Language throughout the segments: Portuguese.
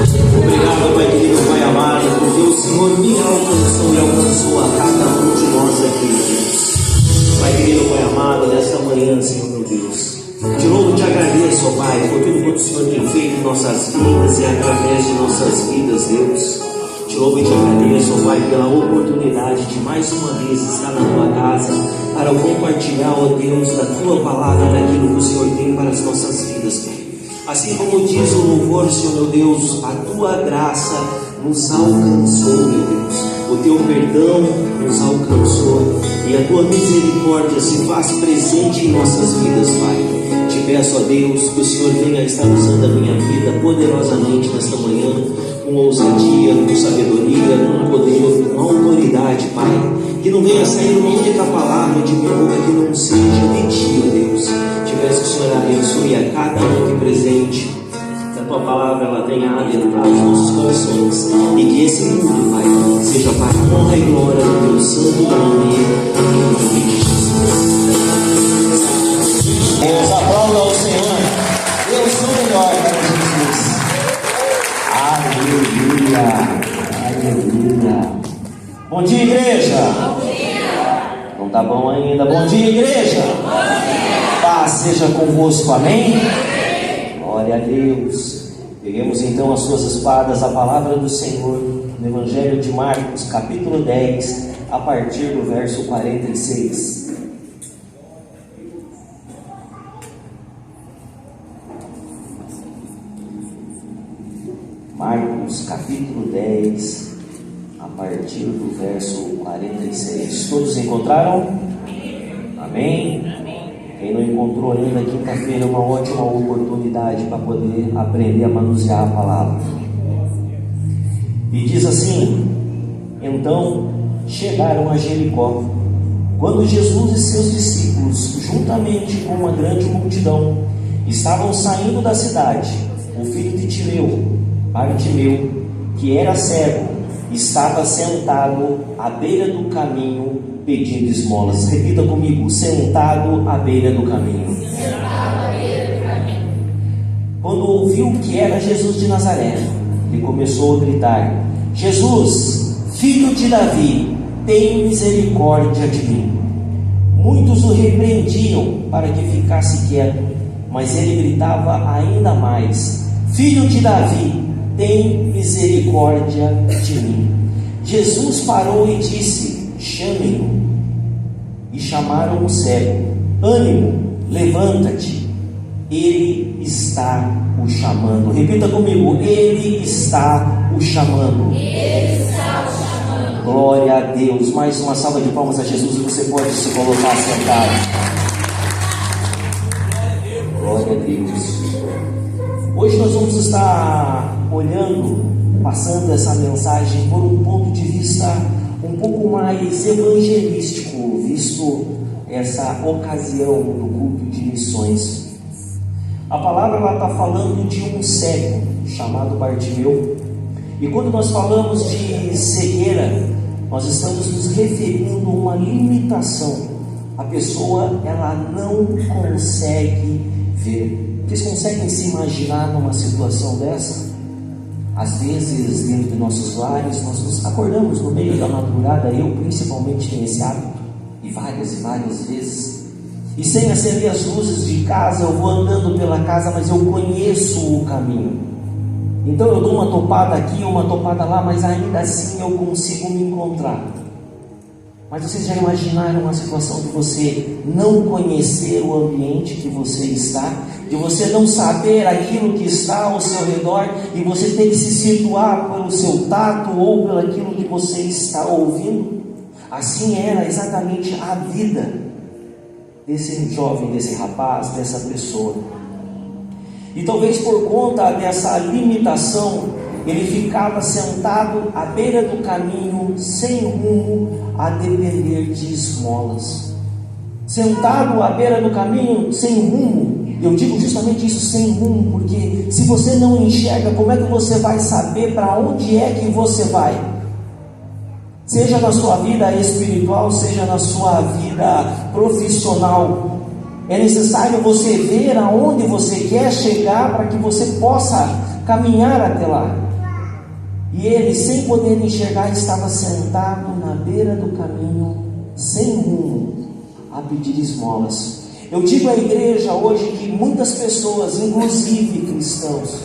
Obrigado, Pai querido, Pai amado, porque o Senhor me alcançou e alcançou a cada um de nós aqui, Deus. Pai querido, Pai amado, nesta manhã, Senhor meu Deus, de novo te agradeço, ó Pai, por tudo quanto o Senhor tem feito em nossas vidas e através de nossas vidas, Deus. De novo te agradeço, ó Pai, pela oportunidade de mais uma vez estar na tua casa para compartilhar, ó Deus, da tua palavra, daquilo que o Senhor tem para as nossas vidas, Pai. Assim como diz o louvor, Senhor meu Deus, a tua graça nos alcançou, meu Deus. O teu perdão nos alcançou e a tua misericórdia se faz presente em nossas vidas, Pai. Te peço, ó Deus, que o Senhor venha estar usando a minha vida poderosamente nesta manhã, com ousadia, com sabedoria, com poder, com autoridade, Pai. Que não venha sair uma única palavra de minha boca que não seja de ti, ó Deus. Te peço que o Senhor abençoe a cada um aqui presente, que a tua palavra ela venha adentrar os nossos corações e que esse mundo, Pai, seja para a honra e glória do teu santo nome, em nome de Jesus. Deus, aplauda ao Senhor. Eu sou melhor, Aleluia, aleluia. Bom dia, igreja. Bom dia. Não tá bom ainda. Bom dia, igreja. Bom dia. Paz seja convosco, amém? Glória a Deus. Peguemos então as suas espadas, a palavra do Senhor, no Evangelho de Marcos, capítulo 10, a partir do verso 46. Marcos, capítulo 10, a partir do verso 46. Todos encontraram? Amém? Quem não encontrou ainda, quinta-feira é uma ótima oportunidade para poder aprender a manusear a palavra. E diz assim: então chegaram a Jericó. Quando Jesus e seus discípulos, juntamente com uma grande multidão, estavam saindo da cidade, o filho de Timeu, Bartimeu, que era cego, estava sentado à beira do caminho pedindo esmolas. Repita comigo: sentado à beira do caminho. Quando ouviu que era Jesus de Nazaré, ele começou a gritar: Jesus, filho de Davi, tem misericórdia de mim. Muitos o repreendiam para que ficasse quieto, mas ele gritava ainda mais: Filho de Davi, tem misericórdia de mim. Jesus parou e disse: chame-o. E chamaram o cego: ânimo, levanta-te, ele está o chamando. Repita comigo: ele está o chamando. Ele está o chamando. Glória a Deus. Mais uma salva de palmas a Jesus. Você pode se colocar sentado. Glória a Deus. Hoje nós vamos estar olhando, passando essa mensagem por um ponto de vista um pouco mais evangelístico, visto essa ocasião do culto de missões. A palavra está falando de um cego chamado Bartimeu, e quando nós falamos de cegueira, nós estamos nos referindo a uma limitação. A pessoa ela não consegue ver. Vocês conseguem se imaginar numa situação dessa? Às vezes, dentro de nossos lares, nós nos acordamos no meio da madrugada. Eu principalmente tenho esse hábito, e várias vezes. E sem acender as luzes de casa, eu vou andando pela casa, mas eu conheço o caminho. Então eu dou uma topada aqui, uma topada lá, mas ainda assim eu consigo me encontrar. Mas vocês já imaginaram uma situação de você não conhecer o ambiente que você está, de você não saber aquilo que está ao seu redor, e você ter que se situar pelo seu tato ou pelo aquilo que você está ouvindo? Assim era exatamente a vida desse jovem, desse rapaz, dessa pessoa. E talvez por conta dessa limitação, ele ficava sentado à beira do caminho, sem rumo, a depender de esmolas. Sentado à beira do caminho, sem rumo. Eu digo justamente isso, sem rumo, porque se você não enxerga, como é que você vai saber para onde é que você vai? Seja na sua vida espiritual, seja na sua vida profissional, é necessário você ver aonde você quer chegar para que você possa caminhar até lá. E ele, sem poder enxergar, estava sentado na beira do caminho, sem rumo, a pedir esmolas. Eu digo à igreja hoje que muitas pessoas, inclusive cristãos,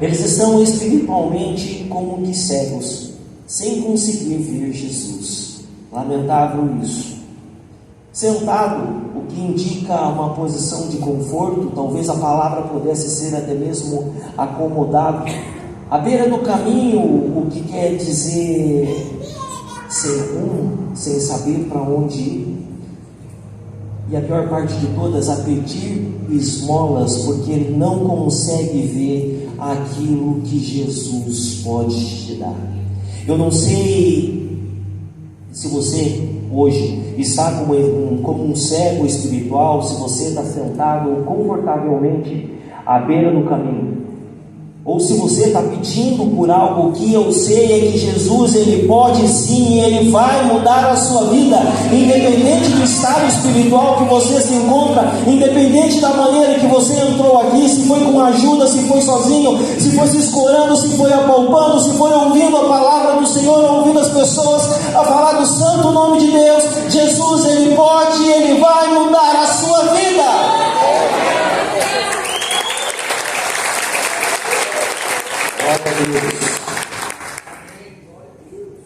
eles estão espiritualmente como que cegos, sem conseguir ver Jesus. Lamentável isso. Sentado, o que indica uma posição de conforto, talvez a palavra pudesse ser até mesmo acomodado. À beira do caminho, o que quer dizer sem rumo, sem saber para onde ir. E a pior parte de todas, a pedir esmolas, porque ele não consegue ver aquilo que Jesus pode te dar. Eu não sei se você hoje está como um cego espiritual, se você está sentado confortavelmente à beira do caminho, ou se você está pedindo por algo. Que eu sei é que Jesus, ele pode sim, ele vai mudar a sua vida, independente do estado espiritual que você se encontra, independente da maneira que você entrou aqui, se foi com ajuda, se foi sozinho, se foi se escorando, se foi apalpando, se foi ouvindo a palavra do Senhor, ouvindo as pessoas a falar do santo nome de Deus. Jesus, ele pode, ele vai mudar a sua vida.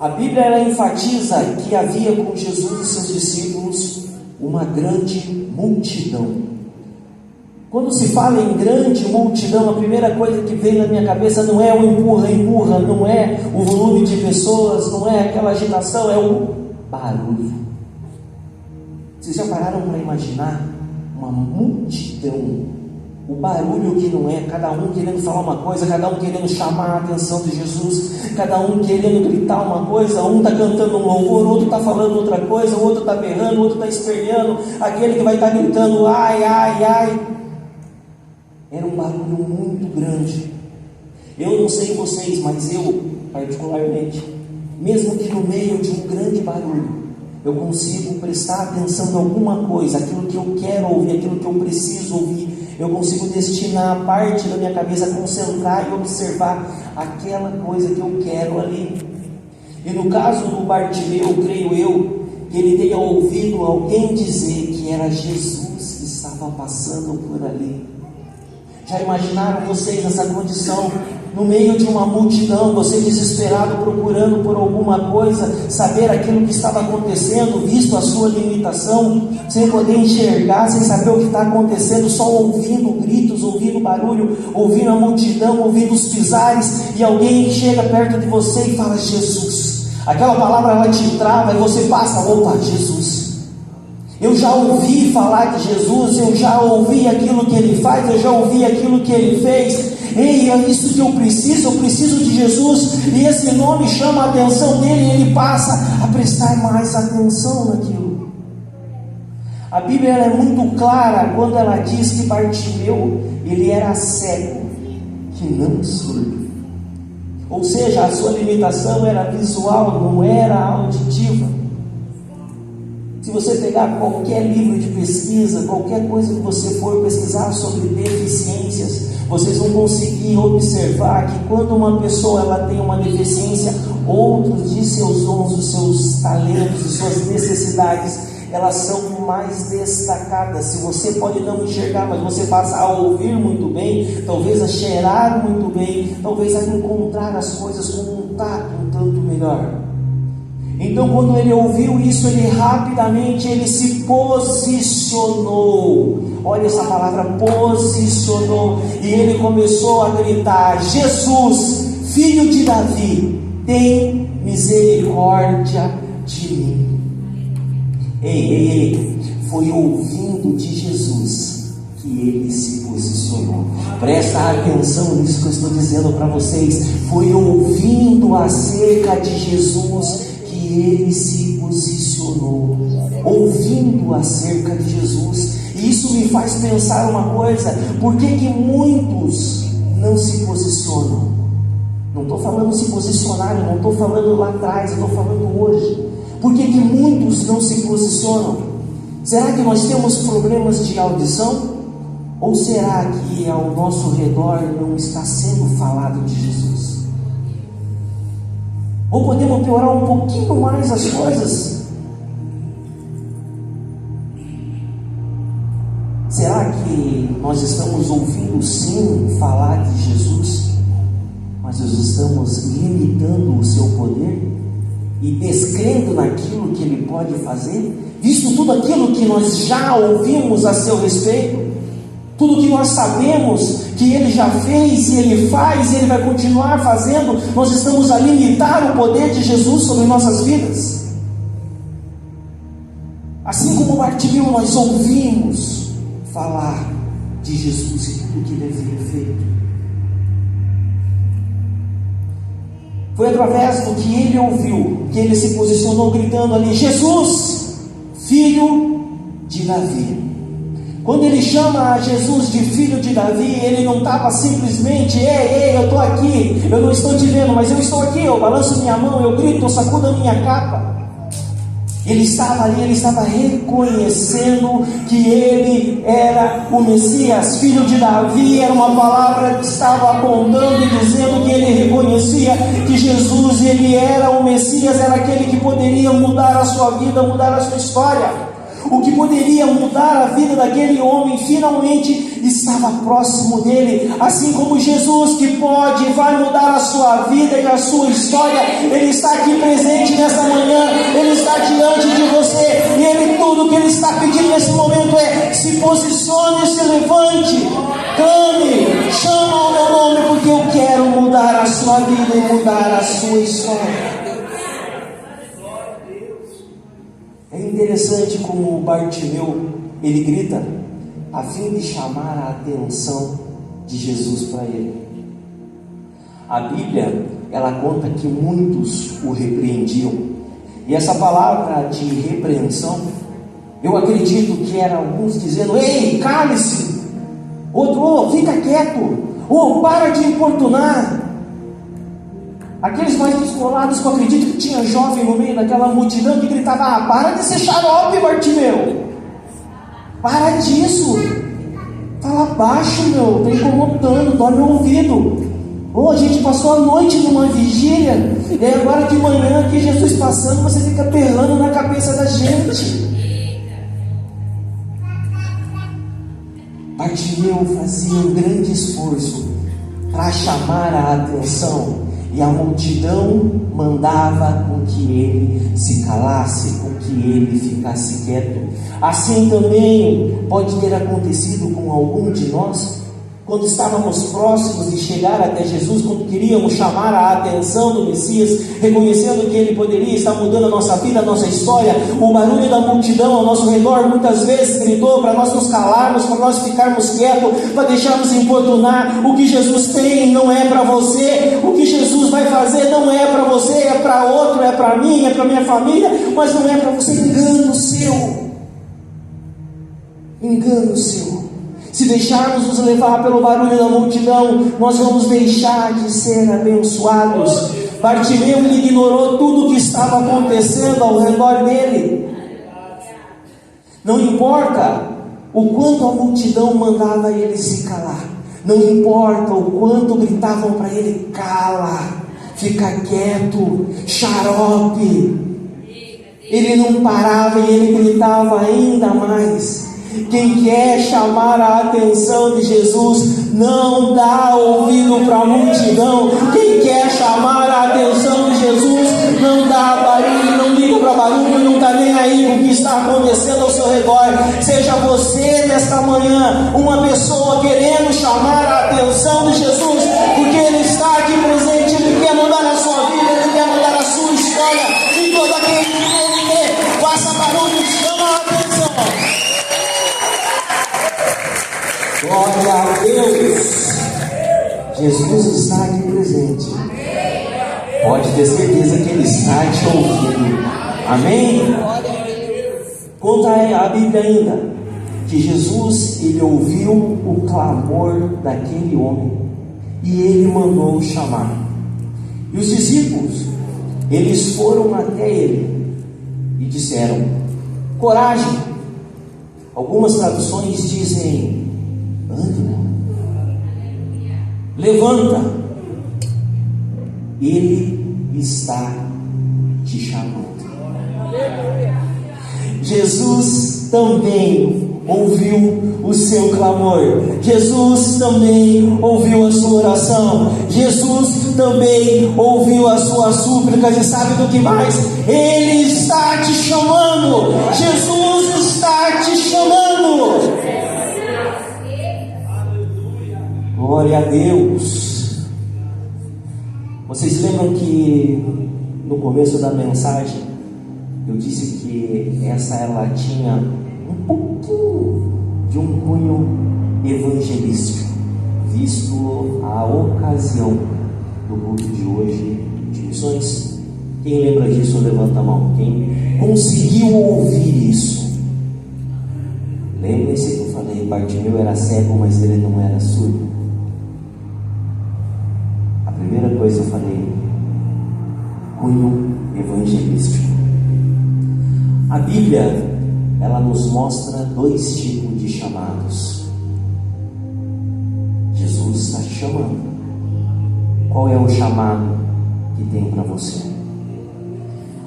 A Bíblia, ela enfatiza que havia com Jesus e seus discípulos uma grande multidão. Quando se fala em grande multidão, a primeira coisa que vem na minha cabeça não é o empurra, não é o volume de pessoas, não é aquela agitação, é o barulho. Vocês já pararam para imaginar uma multidão? O barulho que não é, cada um querendo falar uma coisa, cada um querendo chamar a atenção de Jesus, cada um querendo gritar uma coisa, um está cantando um louvor, o outro está falando outra coisa, o outro está berrando, o outro está esperneando, aquele que vai estar gritando, ai, ai, ai. Era um barulho muito grande. Eu não sei vocês, mas eu, particularmente, mesmo que no meio de um grande barulho, eu consigo prestar atenção em alguma coisa, aquilo que eu quero ouvir, aquilo que eu preciso ouvir. Eu consigo destinar a parte da minha cabeça, concentrar e observar aquela coisa que eu quero ali. E no caso do Bartimeu, creio eu, que ele tenha ouvido alguém dizer que era Jesus que estava passando por ali. Já imaginaram vocês nessa condição? No meio de uma multidão, você desesperado, procurando por alguma coisa, saber aquilo que estava acontecendo, visto a sua limitação, sem poder enxergar, sem saber o que está acontecendo, só ouvindo gritos, ouvindo barulho, ouvindo a multidão, ouvindo os pisares, e alguém chega perto de você e fala Jesus. Aquela palavra, ela te trava e você passa, opa, Jesus. Eu já ouvi falar de Jesus, eu já ouvi aquilo que ele faz, eu já ouvi aquilo que ele fez. Ei, é isso que eu preciso de Jesus. E esse nome chama a atenção dele, e ele passa a prestar mais atenção naquilo. A Bíblia, ela é muito clara quando ela diz que Bartimeu, ele era cego, que não surdo. Ou seja, a sua limitação era visual, não era auditiva. Se você pegar qualquer livro de pesquisa, qualquer coisa que você for pesquisar sobre deficiências, vocês vão conseguir observar que quando uma pessoa ela tem uma deficiência, outros de seus dons, os seus talentos, as suas necessidades, elas são mais destacadas. Se você pode não enxergar, mas você passa a ouvir muito bem, talvez a cheirar muito bem, talvez a encontrar as coisas com um tato um tanto melhor. Então, quando ele ouviu isso, ele rapidamente ele se posicionou. Olha essa palavra, posicionou. E ele começou a gritar: Jesus, filho de Davi, tem misericórdia de mim. Ei, foi ouvindo de Jesus que ele se posicionou. Presta atenção nisso que eu estou dizendo para vocês. Foi ouvindo acerca de Jesus que ele se posicionou, ouvindo acerca de Jesus. E isso me faz pensar uma coisa: por que muitos não se posicionam? Não estou falando se posicionar, eu não estou falando lá atrás, eu estou falando hoje. Por que muitos não se posicionam? Será que nós temos problemas de audição? Ou será que ao nosso redor não está sendo falado de Jesus? Ou podemos piorar um pouquinho mais as coisas? Será que nós estamos ouvindo sim falar de Jesus, mas nós estamos limitando o seu poder e descrendo naquilo que Ele pode fazer, visto tudo aquilo que nós já ouvimos a seu respeito? Tudo que nós sabemos que Ele já fez, e Ele faz, e Ele vai continuar fazendo, nós estamos a limitar o poder de Jesus sobre nossas vidas. Assim como Bartimeu, nós ouvimos falar de Jesus e tudo que Ele havia feito. Foi através do que ele ouviu que ele se posicionou gritando ali: Jesus, filho de Davi. Quando ele chama Jesus de filho de Davi, ele não estava simplesmente: ei, eu estou aqui, eu não estou te vendo, mas eu estou aqui, eu balanço minha mão, eu grito, eu sacudo a minha capa. Ele estava ali, ele estava reconhecendo que ele era o Messias, filho de Davi. Era uma palavra que estava apontando e dizendo que ele reconhecia que Jesus, ele era o Messias, era aquele que poderia mudar a sua vida, mudar a sua história. O que poderia mudar a vida daquele homem finalmente estava próximo dele. Assim como Jesus, que pode e vai mudar a sua vida e a sua história, Ele está aqui presente nesta manhã, Ele está diante de você, e Ele, tudo que Ele está pedindo nesse momento é: se posicione, se levante, clame, chama o meu nome, porque eu quero mudar a sua vida e mudar a sua história. É interessante como Bartimeu, ele grita a fim de chamar a atenção de Jesus para ele. A Bíblia, ela conta que muitos o repreendiam, e essa palavra de repreensão, eu acredito que era alguns dizendo: ei, cale-se, outro, fica quieto, para de importunar. Aqueles mais descolados, que eu acredito que tinha jovem no meio daquela multidão que gritava: para de ser xarope, Bartimeu, para disso, fala baixo, meu, tá incomodando, dói meu ouvido. A gente passou a noite numa vigília, e agora de manhã aqui Jesus passando, você fica berrando na cabeça da gente. Bartimeu fazia um grande esforço para chamar a atenção, e a multidão mandava com que ele se calasse, com que ele ficasse quieto. Assim também pode ter acontecido com algum de nós, quando estávamos próximos de chegar até Jesus, quando queríamos chamar a atenção do Messias, reconhecendo que Ele poderia estar mudando a nossa vida, a nossa história. O barulho da multidão ao nosso redor muitas vezes gritou para nós nos calarmos, para nós ficarmos quietos, para deixarmos importunar. O que Jesus tem não é para você, o que Jesus vai fazer não é para você, é para outro, é para mim, é para minha família, mas não é para você. Engano seu, engano seu. Se deixarmos nos levar pelo barulho da multidão, nós vamos deixar de ser abençoados. Bartimeu, ele ignorou tudo o que estava acontecendo ao redor dele. Não importa o quanto a multidão mandava ele se calar, não importa o quanto gritavam para ele: cala, fica quieto, xarope. Ele não parava e ele gritava ainda mais. Quem quer chamar a atenção de Jesus não dá ouvido para a multidão. Quem quer chamar a atenção de Jesus não dá barulho, não liga para barulho, não está nem aí com o que está acontecendo ao seu redor. Seja você nesta manhã uma pessoa querendo chamar a atenção de Jesus, porque Ele está aqui presente. Ele quer mudar a sua vida, Ele quer mudar a sua história. E todo aquele que quer, faça barulho, chama a atenção. Glória a Deus. Jesus está aqui presente. Pode ter certeza que Ele está te ouvindo. Amém? Conta a Bíblia ainda que Jesus, ele ouviu o clamor daquele homem e ele mandou chamar. E os discípulos, eles foram até ele e disseram: coragem. Algumas traduções dizem: ânimo, levanta, Ele está te chamando. Jesus também ouviu o seu clamor, Jesus também ouviu a sua oração, Jesus também ouviu as suas súplicas, e sabe do que mais? Ele está te chamando, Jesus está te chamando. Glória a Deus. Vocês lembram que no começo da mensagem eu disse que essa ela tinha um pouquinho de um cunho evangelístico, visto a ocasião do culto de hoje de missões? Quem lembra disso, levanta a mão. Quem conseguiu ouvir isso? Lembre-se que eu falei, Bartimeu era cego, mas ele não era surdo. A primeira coisa eu falei, cunho evangelístico. A Bíblia, ela nos mostra dois tipos de chamados. Jesus está te chamando. Qual é o chamado que tem para você?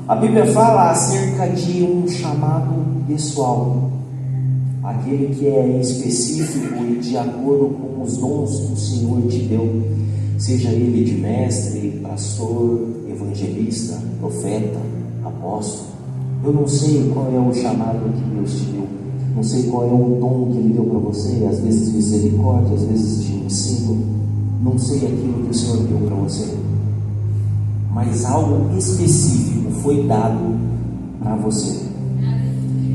A Bíblia fala acerca de um chamado pessoal, aquele que é específico e de acordo com os dons que o Senhor te deu, seja ele de mestre, pastor, evangelista, profeta, apóstolo. Eu não sei qual é o chamado que Deus te deu, não sei qual é o dom que Ele deu para você, às vezes de misericórdia, às vezes de ensino, não sei aquilo que o Senhor deu para você, mas algo específico foi dado para você.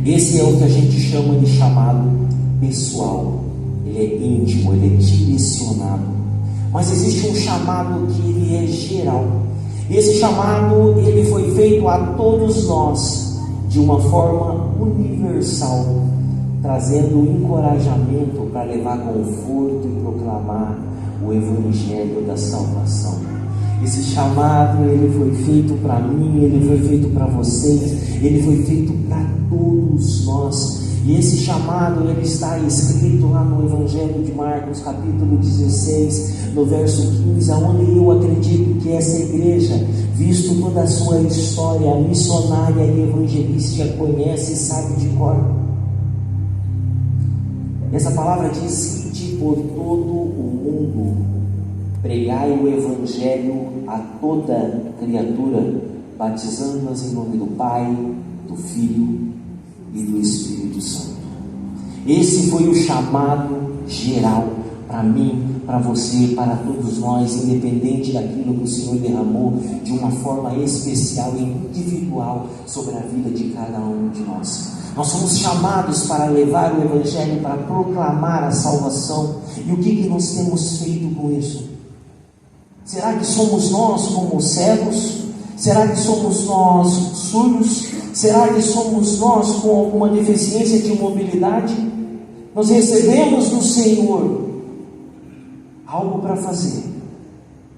Esse é o que a gente chama de chamado pessoal, ele é íntimo, ele é direcionado, mas existe um chamado que ele é geral. Esse chamado, ele foi feito a todos nós, de uma forma universal, trazendo encorajamento para levar conforto e proclamar o Evangelho da salvação. Esse chamado, ele foi feito para mim, ele foi feito para vocês, ele foi feito para todos nós. E esse chamado, ele está escrito lá no Evangelho de Marcos, capítulo 16, no verso 15, onde eu acredito que essa igreja, visto toda a sua história missionária e evangelística, conhece e sabe de cor. Essa palavra diz: ide por todo o mundo, pregai o Evangelho a toda criatura, batizando-as em nome do Pai, do Filho e do Espírito Santo. Esse foi o chamado geral para mim, para você, para todos nós, independente daquilo que o Senhor derramou de uma forma especial e individual sobre a vida de cada um de nós. Nós somos chamados para levar o Evangelho, para proclamar a salvação. E o que nós temos feito com isso? Será que somos nós como cegos? Será que somos nós surdos? Será que somos nós com alguma deficiência de mobilidade? Nós recebemos do Senhor algo para fazer.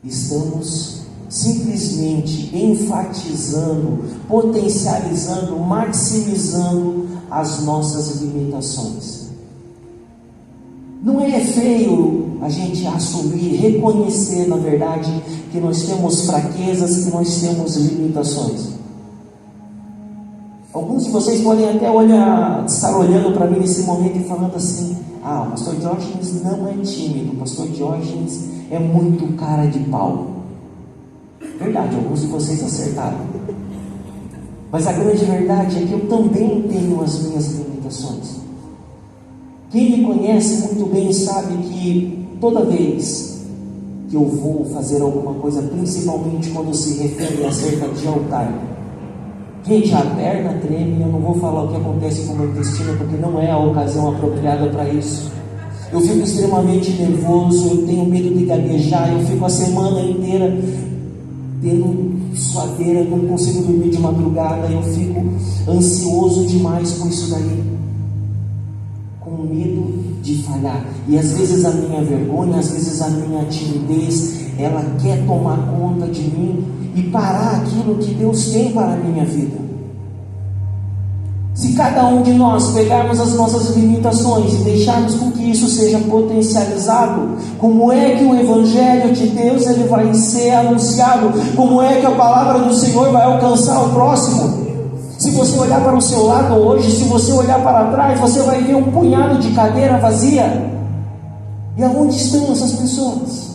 Estamos simplesmente enfatizando, potencializando, maximizando as nossas limitações. Não é feio a gente assumir, reconhecer, na verdade, que nós temos fraquezas, que nós temos limitações. Alguns de vocês podem até estar olhando para mim nesse momento e falando assim: o pastor Diógenes não é tímido, o pastor Diógenes é muito cara de pau. Verdade, alguns de vocês acertaram. Mas a grande verdade é que eu também tenho as minhas limitações. Quem me conhece muito bem sabe que toda vez que eu vou fazer alguma coisa, principalmente quando se refere acerca de altar, gente, a perna treme. Eu não vou falar o que acontece com o meu intestino, porque não é a ocasião apropriada para isso. Eu fico extremamente nervoso, eu tenho medo de gaguejar, eu fico a semana inteira tendo suadeira, não consigo dormir de madrugada, eu fico ansioso demais com isso daí, com medo de falhar. E às vezes a minha vergonha, às vezes a minha timidez, ela quer tomar conta de mim e parar aquilo que Deus tem para a minha vida. Se cada um de nós pegarmos as nossas limitações e deixarmos com que isso seja potencializado, como é que o Evangelho de Deus ele vai ser anunciado? Como é que a palavra do Senhor vai alcançar o próximo? Se você olhar para o seu lado hoje, se você olhar para trás, você vai ver um punhado de cadeira vazia. E aonde estão essas pessoas?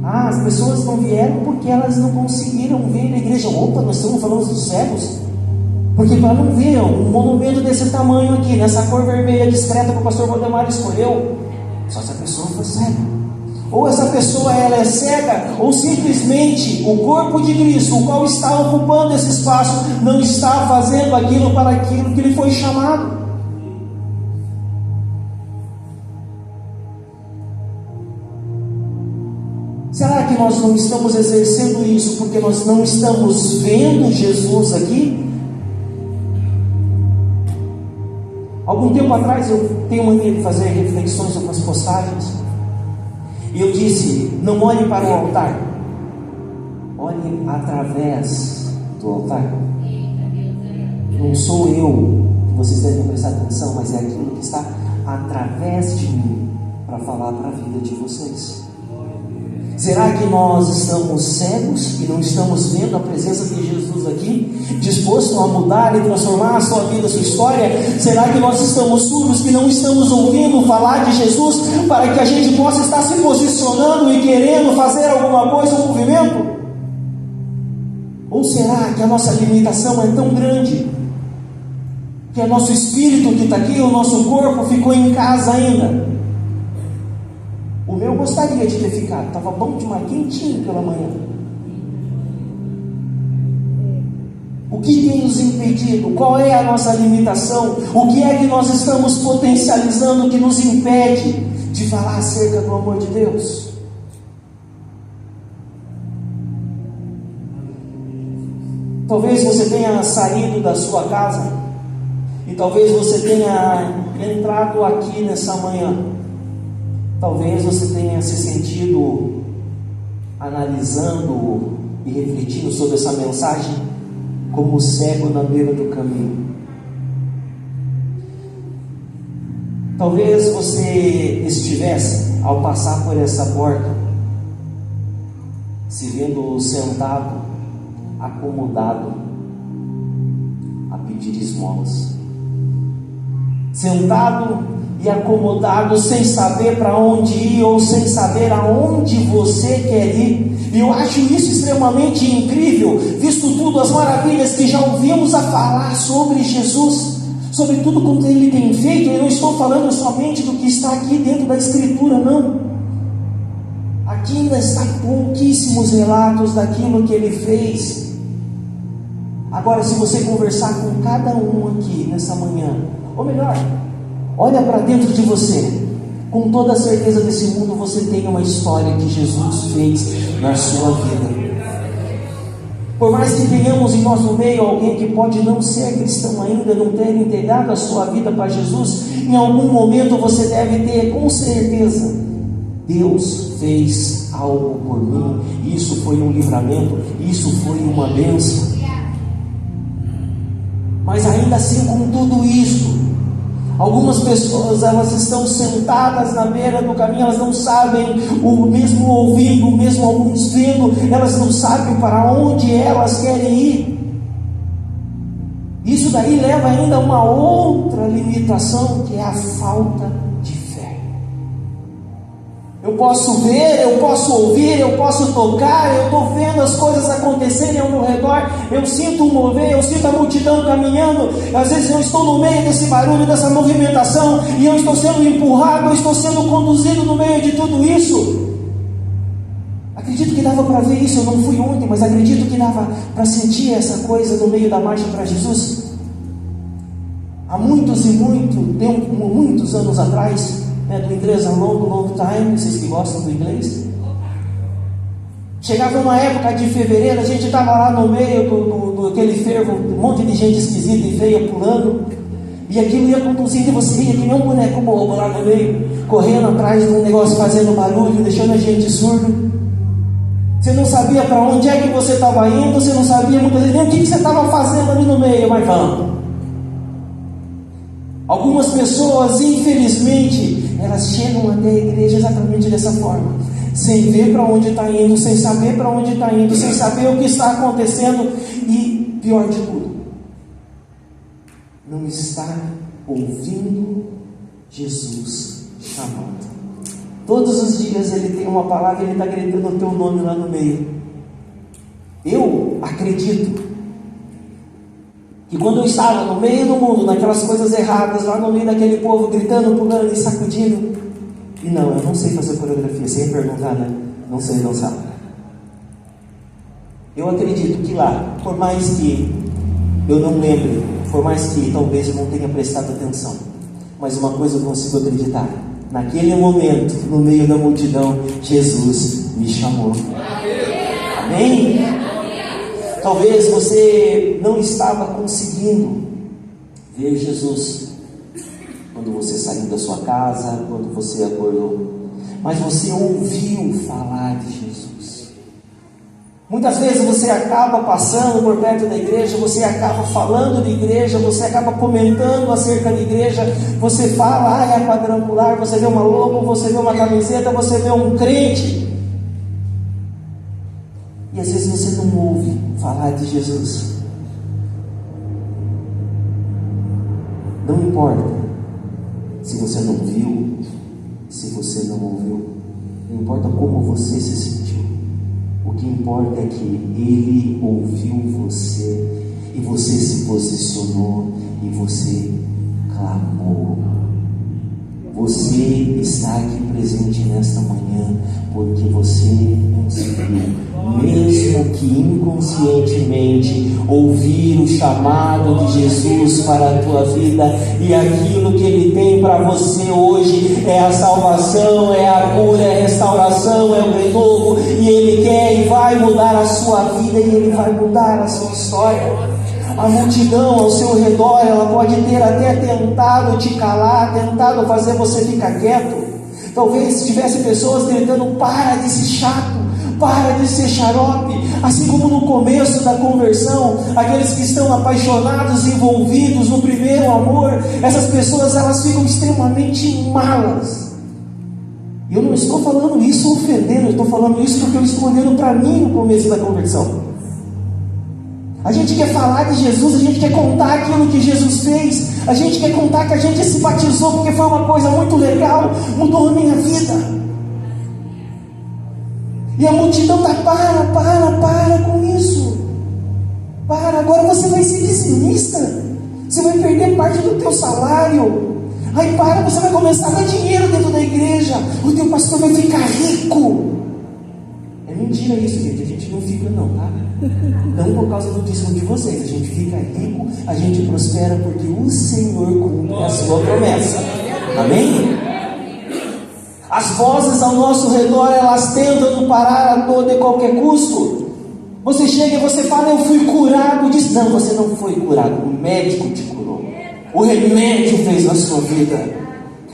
As pessoas não vieram porque elas não conseguiram ver na igreja. Opa, nós estamos falando dos cegos? Porque para não ver um monumento desse tamanho aqui, nessa cor vermelha discreta que o pastor Valdemar escolheu, só se a pessoa for cega. Ou essa pessoa ela é cega, ou simplesmente o corpo de Cristo, o qual está ocupando esse espaço, não está fazendo aquilo para aquilo que ele foi chamado. Será que nós não estamos exercendo isso porque nós não estamos vendo Jesus aqui? Algum tempo atrás eu tenho mania de fazer reflexões sobre as postagens. E eu disse, não olhe para o altar, olhe através do altar. Não sou eu que vocês devem prestar atenção, mas é aquilo que está através de mim para falar para a vida de vocês. Será que nós estamos cegos e não estamos vendo a presença de Jesus aqui, disposto a mudar e transformar a sua vida, a sua história? Será que nós estamos surdos que não estamos ouvindo falar de Jesus para que a gente possa estar se posicionando e querendo fazer alguma coisa, um movimento? Ou será que a nossa limitação é tão grande que é nosso espírito que está aqui, o nosso corpo ficou em casa ainda? O meu gostaria de ter ficado, estava bom demais, quentinho pela manhã. O que tem nos impedido? Qual é a nossa limitação? O que é que nós estamos potencializando que nos impede de falar acerca do amor de Deus? Talvez você tenha saído da sua casa e talvez você tenha entrado aqui nessa manhã. Talvez você tenha se sentido analisando e refletindo sobre essa mensagem como cego na beira do caminho. Talvez você estivesse, ao passar por essa porta, se vendo sentado, acomodado, a pedir esmolas. Sentado e acomodado, sem saber para onde ir ou sem saber aonde você quer ir. E eu acho isso extremamente incrível, visto tudo as maravilhas que já ouvimos a falar sobre Jesus, sobre tudo quanto Ele tem feito. Eu não estou falando somente do que está aqui dentro da Escritura, não. Aqui ainda está pouquíssimos relatos daquilo que Ele fez. Agora, se você conversar com cada um aqui nessa manhã, ou melhor, olha para dentro de você, com toda a certeza desse mundo você tem uma história que Jesus fez na sua vida. Por mais que tenhamos em nosso meio alguém que pode não ser cristão ainda, não ter entregado a sua vida para Jesus, em algum momento você deve ter com certeza: Deus fez algo por mim, isso foi um livramento, isso foi uma bênção. Mas ainda assim, com tudo isso, algumas pessoas, elas estão sentadas na beira do caminho, elas não sabem, o mesmo ouvindo, mesmo alguns vendo, elas não sabem para onde elas querem ir. Isso daí leva ainda a uma outra limitação, que é a falta de fé. Eu posso ver, eu posso ouvir, eu posso tocar, eu estou vendo as coisas acontecerem ao meu redor, eu sinto um mover, eu sinto a multidão caminhando, às vezes eu estou no meio desse barulho, dessa movimentação, e eu estou sendo empurrado, eu estou sendo conduzido no meio de tudo isso. Acredito que dava para ver isso, eu não fui ontem, mas acredito que dava para sentir essa coisa no meio da marcha para Jesus. Há muitos anos atrás, do inglês a long time, vocês que gostam do inglês, chegava uma época de fevereiro, a gente estava lá no meio do aquele fervo, um monte de gente esquisita e feia pulando, e aquilo ia conduzindo, e você ia que nem um boneco bobo lá no meio, correndo atrás de um negócio, fazendo barulho, deixando a gente surdo. Você não sabia para onde é que você estava indo, você não sabia muitas vezes nem o que você estava fazendo ali no meio, mas vamos. Algumas pessoas, infelizmente, elas chegam até a igreja exatamente dessa forma, sem ver para onde está indo, sem saber para onde está indo, sem saber o que está acontecendo e, pior de tudo, não está ouvindo Jesus chamando. Todos os dias Ele tem uma palavra, Ele está gritando o teu nome lá no meio. Eu acredito que quando eu estava no meio do mundo, naquelas coisas erradas, lá no meio daquele povo gritando, pulando e sacudindo, e não, eu não sei fazer coreografia, sem perguntar, né? Não sei dançar. Eu acredito que lá, por mais que eu não lembre, por mais que talvez eu não tenha prestado atenção, mas uma coisa eu consigo acreditar: naquele momento, no meio da multidão, Jesus me chamou. Amém? Talvez você não estava conseguindo ver Jesus quando você saiu da sua casa, quando você acordou, mas você ouviu falar de Jesus. Muitas vezes você acaba passando por perto da igreja, você acaba falando de igreja, você acaba comentando acerca da igreja, você fala, é quadrangular, você vê uma logo, você vê uma camiseta, você vê um crente, e às vezes você não ouve falar de Jesus. Não importa se você não viu, se você não ouviu, não importa como você se sentiu. O que importa é que Ele ouviu você, e você se posicionou, e você clamou. Você está aqui presente nesta manhã porque você conseguiu, mesmo que inconscientemente, ouvir o chamado de Jesus para a tua vida, e aquilo que Ele tem para você hoje é a salvação, é a cura, é a restauração, é o renovo, e Ele quer e vai mudar a sua vida, e Ele vai mudar a sua história. A multidão ao seu redor, ela pode ter até tentado te calar, tentado fazer você ficar quieto. Talvez tivesse pessoas gritando, para de ser chato, para de ser xarope. Assim como no começo da conversão, aqueles que estão apaixonados, envolvidos no primeiro amor, essas pessoas, elas ficam extremamente malas. E eu não estou falando isso ofendendo, eu estou falando isso porque eu estou olhando para mim no começo da conversão. A gente quer falar de Jesus, a gente quer contar aquilo que Jesus fez, a gente quer contar que a gente se batizou porque foi uma coisa muito legal, mudou a minha vida. E a multidão está, para com isso. Para, agora você vai ser dizimista, você vai perder parte do teu salário. Aí para, você vai começar a dar dinheiro dentro da igreja, o teu pastor vai ficar rico. É mentira isso, gente, a gente não fica não, tá? Não por causa do dízimo de vocês, a gente fica rico, a gente prospera porque o Senhor cumpre a sua promessa. Amém? As vozes ao nosso redor, elas tentam parar a todo e qualquer custo. Você chega e você fala, eu fui curado. Diz, não, você não foi curado, o médico te curou, o remédio fez na sua vida.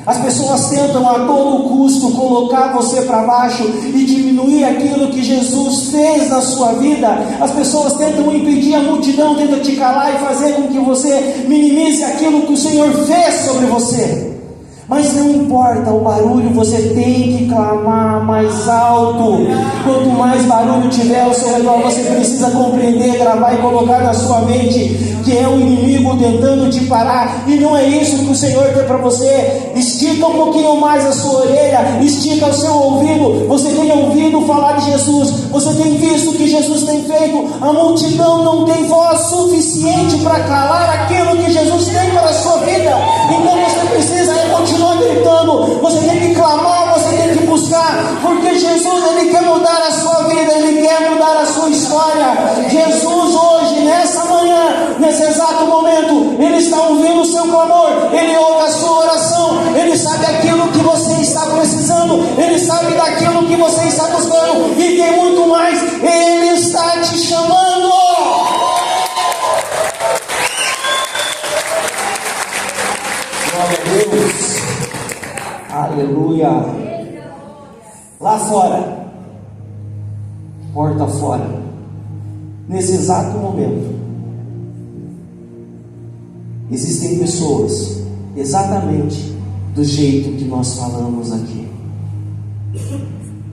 As pessoas tentam a todo custo colocar você para baixo e diminuir aquilo que Jesus fez na sua vida. As pessoas tentam impedir, a multidão tenta te calar e fazer com que você minimize aquilo que o Senhor fez sobre você. Mas não importa o barulho, você tem que clamar mais alto. Quanto mais barulho tiver ao seu redor, você precisa compreender, gravar e colocar na sua mente que é o inimigo tentando te parar, e não é isso que o Senhor tem para você. Estica um pouquinho mais a sua orelha, estica o seu ouvido. Você tem ouvido falar de Jesus, você tem visto o que Jesus tem feito. A multidão não tem voz suficiente para calar aquilo que Jesus tem para a sua vida. Então você precisa continuar gritando, você tem que clamar, você tem que buscar, porque Jesus, Ele quer mudar a sua vida, Ele quer mudar a sua história. Jesus hoje, nessa manhã, nesse exato momento, Ele está ouvindo o seu clamor, Ele ouve a sua oração, Ele sabe aquilo que você está precisando, Ele sabe daquilo que você está buscando, e tem muito mais, Ele está te chamando. Glória a Deus. Aleluia. Lá fora, porta fora, nesse exato momento, existem pessoas exatamente do jeito que nós falamos aqui.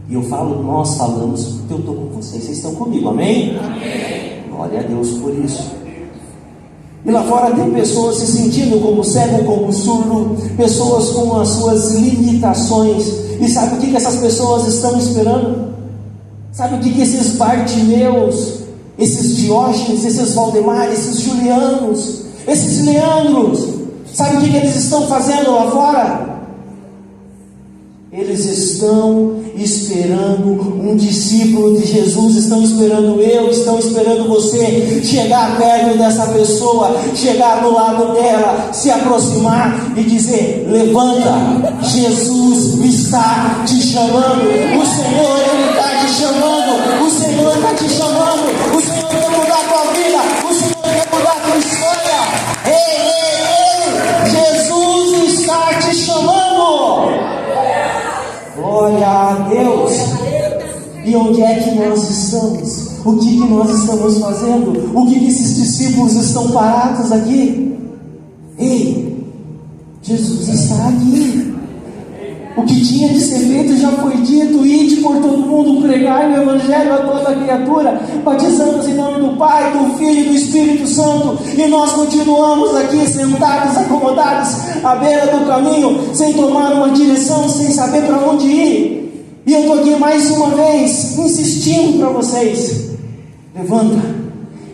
E eu falo, nós falamos, porque eu estou com vocês estão comigo, amém? Amém. Glória a Deus por isso. E lá fora tem pessoas se sentindo como cego, como surdo, pessoas com as suas limitações. E sabe o que essas pessoas estão esperando? Sabe o que esses Bartimeus, esses Diógenes, esses Valdemar, esses Julianos, esses Leandros, sabe o que eles estão fazendo lá fora? Eles estão esperando um discípulo de Jesus, estão esperando estão esperando você chegar perto dessa pessoa, chegar do lado dela, se aproximar e dizer: levanta, Jesus está te chamando, o Senhor Ele está te chamando, o Senhor está te chamando, o Senhor quer mudar a tua vida, o Senhor quer mudar a tua história. Ei, Jesus está te chamando. Glória a Deus. E onde é que nós estamos? O que nós estamos fazendo? O que esses discípulos estão parados aqui? Ei, Jesus está aqui. O que tinha de ser feito já foi dito: ide por todo mundo, pregai o Evangelho a toda criatura, batizando-os em nome do Pai, do Filho e do Espírito Santo. E nós continuamos aqui sentados, acomodados à beira do caminho, sem tomar uma direção, sem saber para onde ir. E eu estou aqui mais uma vez insistindo para vocês: levanta,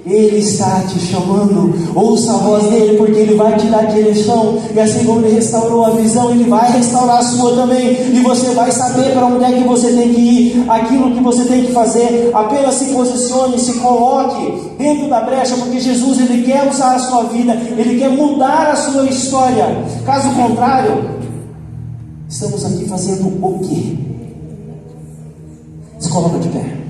Ele está te chamando, ouça a voz dele, porque Ele vai te dar direção, e assim como Ele restaurou a visão, Ele vai restaurar a sua também, e você vai saber para onde é que você tem que ir, aquilo que você tem que fazer. Apenas se posicione, se coloque dentro da brecha, porque Jesus, Ele quer usar a sua vida, Ele quer mudar a sua história. Caso contrário, estamos aqui fazendo o quê? Se coloca de pé.